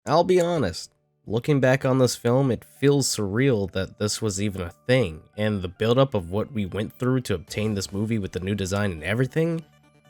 I'll be honest, looking back on this film, it feels surreal that this was even a thing, and the buildup of what we went through to obtain this movie with the new design and everything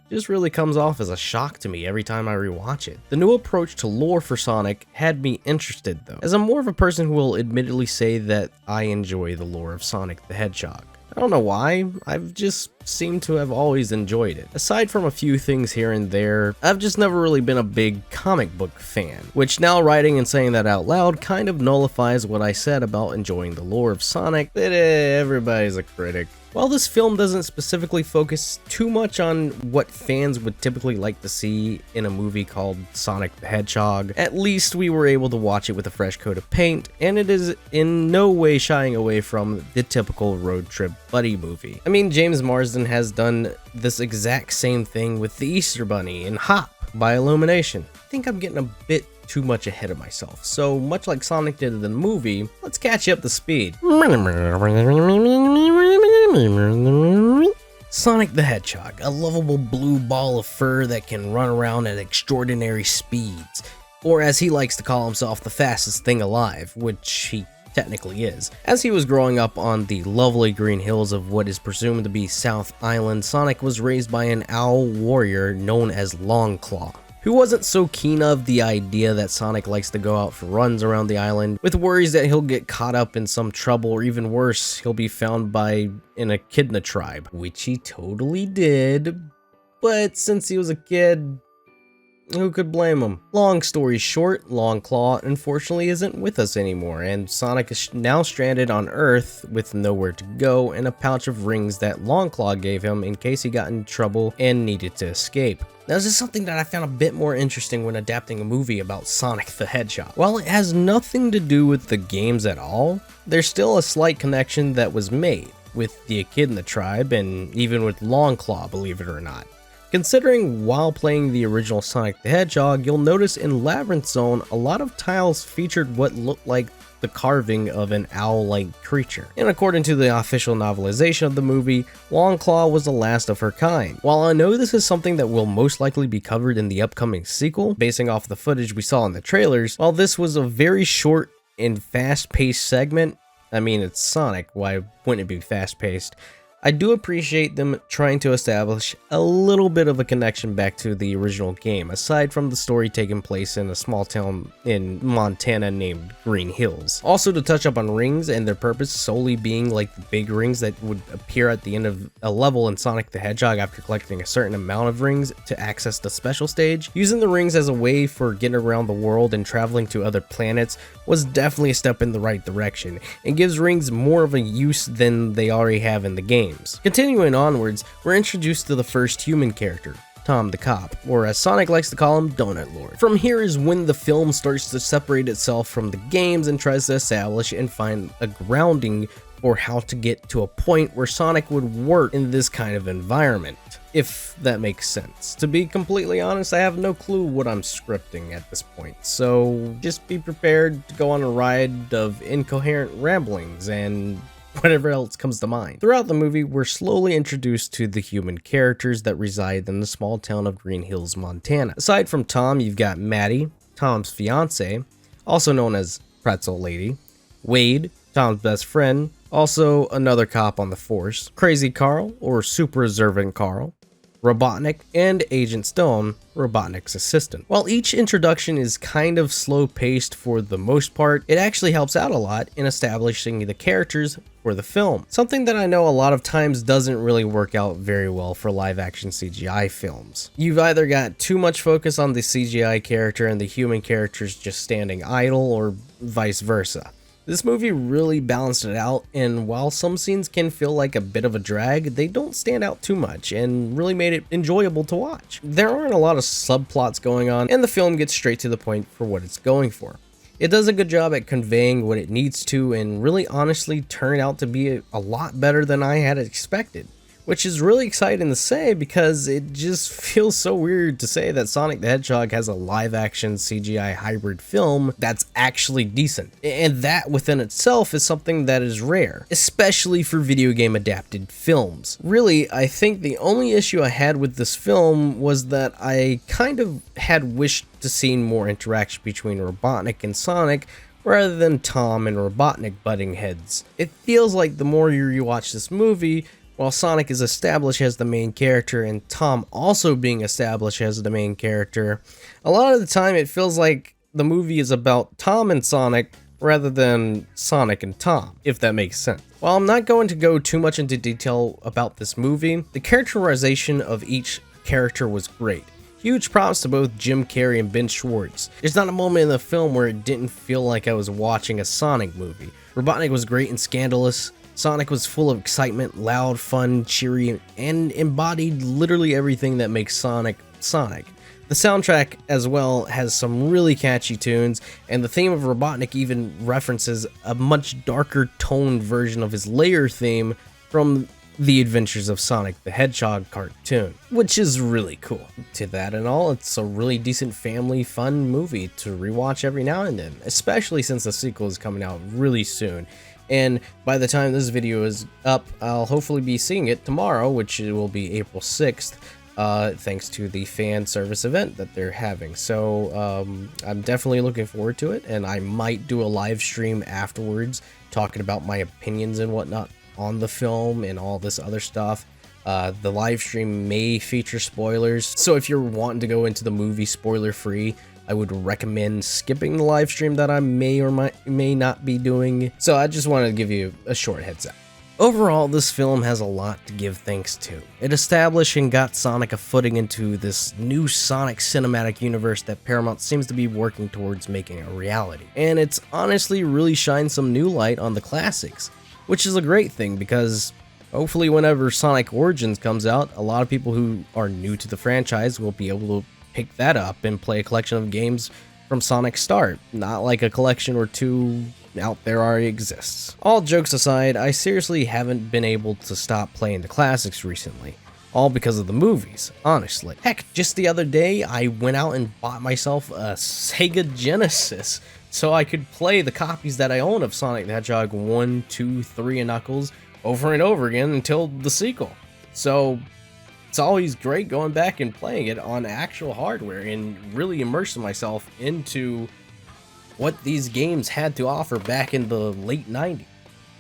just really comes off as a shock to me every time I rewatch it. The new approach to lore for Sonic had me interested though, as I'm more of a person who will admittedly say that I enjoy the lore of Sonic the Hedgehog. I don't know why, I've just seemed to have always enjoyed it. Aside from a few things here and there, I've just never really been a big comic book fan, which now writing and saying that out loud kind of nullifies what I said about enjoying the lore of Sonic, that everybody's a critic. While this film doesn't specifically focus too much on what fans would typically like to see in a movie called Sonic the Hedgehog, at least we were able to watch it with a fresh coat of paint, and it is in no way shying away from the typical road trip buddy movie. I mean, James Marsden has done this exact same thing with the Easter Bunny in Hop by Illumination. I think I'm getting a bit too much ahead of myself, so much like Sonic did in the movie, let's catch you up to speed. Sonic the Hedgehog, a lovable blue ball of fur that can run around at extraordinary speeds, or as he likes to call himself, the fastest thing alive, which he technically is. As he was growing up on the lovely green hills of what is presumed to be South Island, Sonic was raised by an owl warrior known as Longclaw, who wasn't so keen of the idea that Sonic likes to go out for runs around the island, with worries that he'll get caught up in some trouble, or even worse, he'll be found by an echidna tribe, which he totally did, but since he was a kid, who could blame him? Long story short, Longclaw unfortunately isn't with us anymore, and Sonic is now stranded on Earth with nowhere to go and a pouch of rings that Longclaw gave him in case he got in trouble and needed to escape. Now, this is something that I found a bit more interesting when adapting a movie about Sonic the Hedgehog. While it has nothing to do with the games at all, there's still a slight connection that was made with the Echidna tribe and even with Longclaw, believe it or not. Considering while playing the original Sonic the Hedgehog, you'll notice in Labyrinth Zone a lot of tiles featured what looked like the carving of an owl-like creature. And according to the official novelization of the movie, Longclaw was the last of her kind. While I know this is something that will most likely be covered in the upcoming sequel, basing off the footage we saw in the trailers, while this was a very short and fast-paced segment, I mean, it's Sonic, why wouldn't it be fast-paced? I do appreciate them trying to establish a little bit of a connection back to the original game, aside from the story taking place in a small town in Montana named Green Hills. Also, to touch up on rings and their purpose solely being like the big rings that would appear at the end of a level in Sonic the Hedgehog after collecting a certain amount of rings to access the special stage. Using the rings as a way for getting around the world and traveling to other planets was definitely a step in the right direction, and gives rings more of a use than they already have in the game. Continuing onwards, we're introduced to the first human character, Tom the Cop, or as Sonic likes to call him, Donut Lord. From here is when the film starts to separate itself from the games and tries to establish and find a grounding for how to get to a point where Sonic would work in this kind of environment, if that makes sense. To be completely honest, I have no clue what I'm scripting at this point, so just be prepared to go on a ride of incoherent ramblings and whatever else comes to mind. Throughout the movie, we're slowly introduced to the human characters that reside in the small town of Green Hills, Montana. Aside from Tom, you've got Maddie, Tom's fiance, also known as Pretzel Lady, Wade, Tom's best friend, also another cop on the force, Crazy Carl, or Super Observant Carl, Robotnik, and Agent Stone, Robotnik's assistant. While each introduction is kind of slow-paced for the most part, it actually helps out a lot in establishing the characters for the film. Something that I know a lot of times doesn't really work out very well for live-action CGI films. You've either got too much focus on the CGI character and the human characters just standing idle, or vice versa. This movie really balanced it out, and while some scenes can feel like a bit of a drag, they don't stand out too much and really made it enjoyable to watch. There aren't a lot of subplots going on, and the film gets straight to the point for what it's going for. It does a good job at conveying what it needs to, and really honestly turned out to be a lot better than I had expected, which is really exciting to say because it just feels so weird to say that Sonic the Hedgehog has a live-action CGI hybrid film that's actually decent. And that within itself is something that is rare, especially for video game adapted films. Really, I think the only issue I had with this film was that I kind of had wished to see more interaction between Robotnik and Sonic, rather than Tom and Robotnik butting heads. It feels like the more you rewatch this movie, while Sonic is established as the main character and Tom also being established as the main character, a lot of the time it feels like the movie is about Tom and Sonic rather than Sonic and Tom, if that makes sense. While I'm not going to go too much into detail about this movie, the characterization of each character was great. Huge props to both Jim Carrey and Ben Schwartz. There's not a moment in the film where it didn't feel like I was watching a Sonic movie. Robotnik was great and scandalous. Sonic was full of excitement, loud, fun, cheery, and embodied literally everything that makes Sonic, Sonic. The soundtrack as well has some really catchy tunes, and the theme of Robotnik even references a much darker toned version of his layer theme from The Adventures of Sonic the Hedgehog cartoon, which is really cool. To that and all, it's a really decent family fun movie to rewatch every now and then, especially since the sequel is coming out really soon. And by the time this video is up, I'll hopefully be seeing it tomorrow, which will be April 6th, thanks to the fan service event that they're having. So I'm definitely looking forward to it, and I might do a live stream afterwards talking about my opinions and whatnot on the film and all this other stuff. The live stream may feature spoilers, so if you're wanting to go into the movie spoiler free, I would recommend skipping the live stream that I may or may not be doing. So I just wanted to give you a short heads up. Overall, this film has a lot to give thanks to. It established and got Sonic a footing into this new Sonic cinematic universe that Paramount seems to be working towards making a reality. And it's honestly really shined some new light on the classics, which is a great thing because hopefully whenever Sonic Origins comes out, a lot of people who are new to the franchise will be able to pick that up and play a collection of games from Sonic's start, not like a collection or two out there already exists. All jokes aside, I seriously haven't been able to stop playing the classics recently, all because of the movies, honestly. Heck, just the other day, I went out and bought myself a Sega Genesis so I could play the copies that I own of Sonic the Hedgehog 1, 2, 3, and Knuckles over and over again until the sequel. So it's always great going back and playing it on actual hardware and really immersing myself into what these games had to offer back in the late 90s.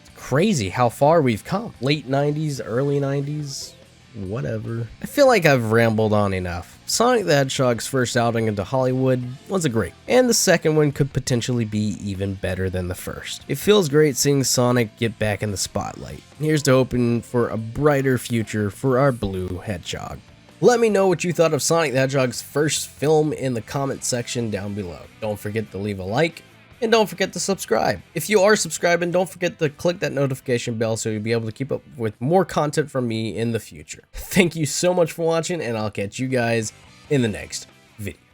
It's crazy how far we've come. Late 90s, early 90s, whatever. I feel like I've rambled on enough. Sonic the Hedgehog's first outing into Hollywood wasn't great, and the second one could potentially be even better than the first. It feels great seeing Sonic get back in the spotlight. Here's to hoping for a brighter future for our blue hedgehog. Let me know what you thought of Sonic the Hedgehog's first film in the comment section down below. Don't forget to leave a like, and don't forget to subscribe. If you are subscribing, don't forget to click that notification bell so you'll be able to keep up with more content from me in the future. Thank you so much for watching, and I'll catch you guys in the next video.